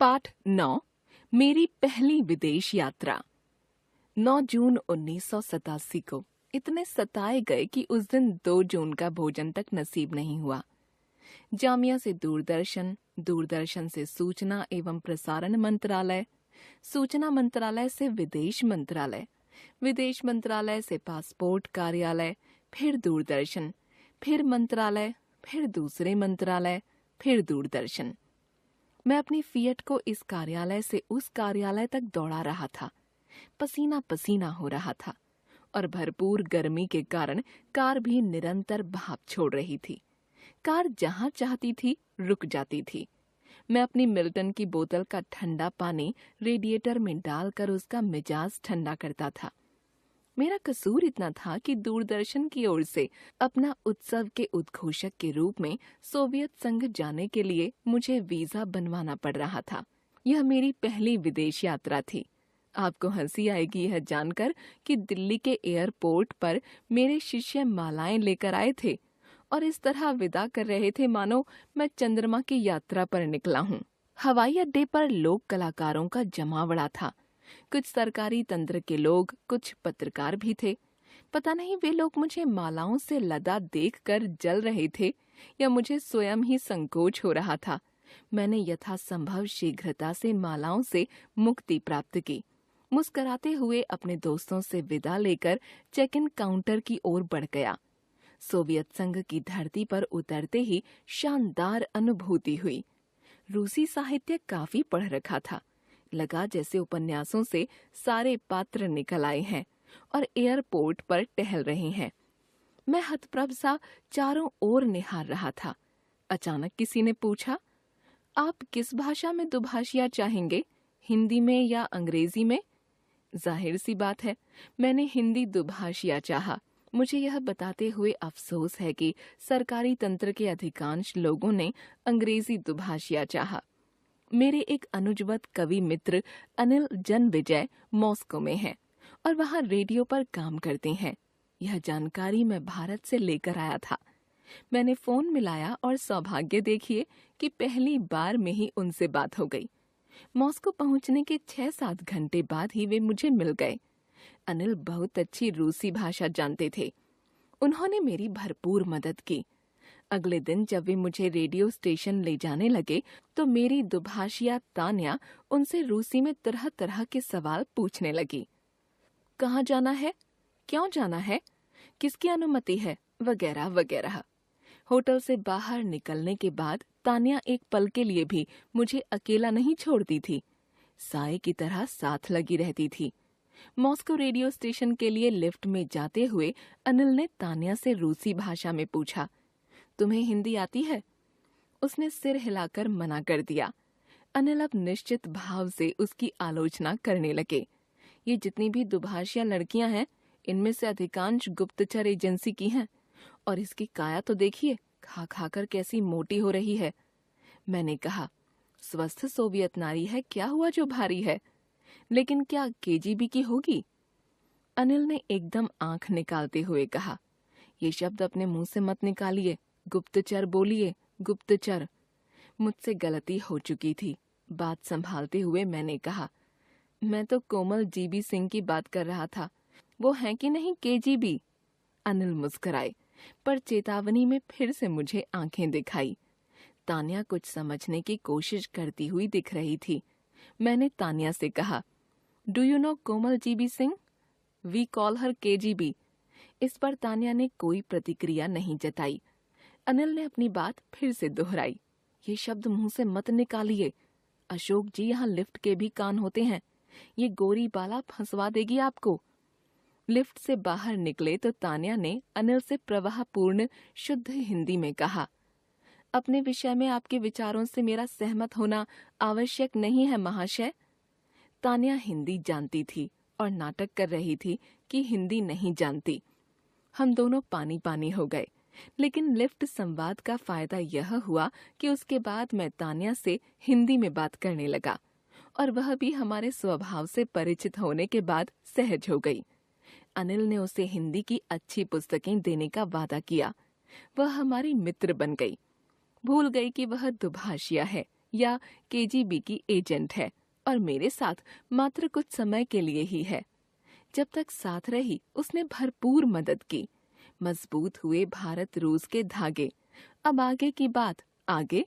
पाठ 9 मेरी पहली विदेश यात्रा। 9 जून 1987 को इतने सताए गए कि उस दिन 2 जून का भोजन तक नसीब नहीं हुआ। जामिया से दूरदर्शन, दूरदर्शन से सूचना एवं प्रसारण मंत्रालय, सूचना मंत्रालय से विदेश मंत्रालय, विदेश मंत्रालय से पासपोर्ट कार्यालय, फिर दूरदर्शन, फिर मंत्रालय, फिर दूसरे मंत्रालय, फिर दूरदर्शन। मैं अपनी फिएट को इस कार्यालय से उस कार्यालय तक दौड़ा रहा था। पसीना पसीना हो रहा था और भरपूर गर्मी के कारण कार भी निरंतर भाप छोड़ रही थी। कार जहां चाहती थी रुक जाती थी। मैं अपनी मिल्टन की बोतल का ठंडा पानी रेडिएटर में डालकर उसका मिजाज ठंडा करता था। मेरा कसूर इतना था कि दूरदर्शन की ओर से अपना उत्सव के उद्घोषक के रूप में सोवियत संघ जाने के लिए मुझे वीजा बनवाना पड़ रहा था। यह मेरी पहली विदेश यात्रा थी। आपको हंसी आएगी यह जानकर कि दिल्ली के एयरपोर्ट पर मेरे शिष्य मालाएं लेकर आए थे और इस तरह विदा कर रहे थे मानो मैं चंद्रमा की यात्रा पर निकला हूँ। हवाई अड्डे पर लोक कलाकारों का जमावड़ा था। कुछ सरकारी तंत्र के लोग, कुछ पत्रकार भी थे। पता नहीं वे लोग मुझे मालाओं से लदा देखकर जल रहे थे या मुझे स्वयं ही संकोच हो रहा था। मैंने यथासंभव शीघ्रता से मालाओं से मुक्ति प्राप्त की। मुस्कुराते हुए अपने दोस्तों से विदा लेकर चेक इन काउंटर की ओर बढ़ गया। सोवियत संघ की धरती पर उतरते ही शानदार अनुभूति हुई। रूसी साहित्य काफी पढ़ रखा था। लगा जैसे उपन्यासों से सारे पात्र निकल आए हैं और एयरपोर्ट पर टहल रहे हैं। मैं हतप्रभ सा चारों ओर निहार रहा था। अचानक किसी ने पूछा, आप किस भाषा में दुभाषिया चाहेंगे, हिंदी में या अंग्रेजी में? जाहिर सी बात है, मैंने हिंदी दुभाषिया चाहा। मुझे यह बताते हुए अफसोस है कि सरकारी तंत्र के अधिकांश लोगों ने अंग्रेजी दुभाषिया चाहा। मेरे एक अनुजवत कवि मित्र अनिल जनविजय मॉस्को में हैं और वहाँ रेडियो पर काम करते हैं। यह जानकारी मैं भारत से लेकर आया था। मैंने फोन मिलाया और सौभाग्य देखिए कि पहली बार में ही उनसे बात हो गई। मॉस्को पहुँचने के 6-7 घंटे बाद ही वे मुझे मिल गए। अनिल बहुत अच्छी रूसी भाषा जानते थे। उन्होंने मेरी भरपूर मदद की। अगले दिन जब वे मुझे रेडियो स्टेशन ले जाने लगे तो मेरी दुभाषिया तान्या उनसे रूसी में तरह तरह के सवाल पूछने लगी। कहाँ जाना है, क्यों जाना है, किसकी अनुमति है, वगैरह वगैरह। होटल से बाहर निकलने के बाद तान्या एक पल के लिए भी मुझे अकेला नहीं छोड़ती थी। साए की तरह साथ लगी रहती थी। मॉस्को रेडियो स्टेशन के लिए लिफ्ट में जाते हुए अनिल ने तान्या से रूसी भाषा में पूछा, तुम्हें हिंदी आती है? उसने सिर हिलाकर मना कर दिया। अनिल अब निश्चित भाव से उसकी आलोचना करने लगे। ये जितनी भी दुभाषिया लड़कियां हैं, इनमें से अधिकांश गुप्तचर एजेंसी की हैं और इसकी काया तो देखिए, खा खा कर कैसी मोटी हो रही है। मैंने कहा, स्वस्थ सोवियत नारी है, क्या हुआ जो भारी है? लेकिन क्या केजीबी की होगी? अनिल ने एकदम आंख निकालते हुए कहा, ये शब्द अपने मुंह से मत निकालिए, गुप्तचर बोलिए, गुप्तचर। मुझसे गलती हो चुकी थी। बात संभालते हुए मैंने कहा, मैं तो कोमल जीबी सिंह की बात कर रहा था। वो है कि नहीं केजीबी? अनिल मुस्कुराए, पर चेतावनी में फिर से मुझे आंखें दिखाई। तान्या कुछ समझने की कोशिश करती हुई दिख रही थी। मैंने तान्या से कहा, do you know Komal GB Singh? We call her KGB. इस पर तान्या ने कोई प्रतिक्रिया नहीं जताई। अनिल ने अपनी बात फिर से दोहराई, ये शब्द मुंह से मत निकालिए। अशोक जी, यहाँ लिफ्ट के भी कान होते हैं। ये गोरी बाला फंसवा देगी आपको। लिफ्ट से बाहर निकले तो तान्या ने अनिल से प्रवाहपूर्ण शुद्ध हिंदी में कहा, अपने विषय में आपके विचारों से मेरा सहमत होना आवश्यक नहीं है महाशय। तान्या हिंदी जानती थी और नाटक कर रही थी कि हिंदी नहीं जानती। हम दोनों पानी पानी हो गए, लेकिन लिफ्ट संवाद का फायदा यह हुआ कि उसके बाद मैं तान्या से हिंदी में बात करने लगा और वह भी हमारे स्वभाव से परिचित होने के बाद सहज हो गई। अनिल ने उसे हिंदी की अच्छी पुस्तकें देने का वादा किया। वह हमारी मित्र बन गई। भूल गई कि वह दुभाषिया है, या केजीबी की एजेंट है और मेरे साथ मात्र कुछ समय के लिए ही है। जब तक साथ रही उसने भरपूर मदद की। मजबूत हुए भारत रूस के धागे। अब आगे की बात आगे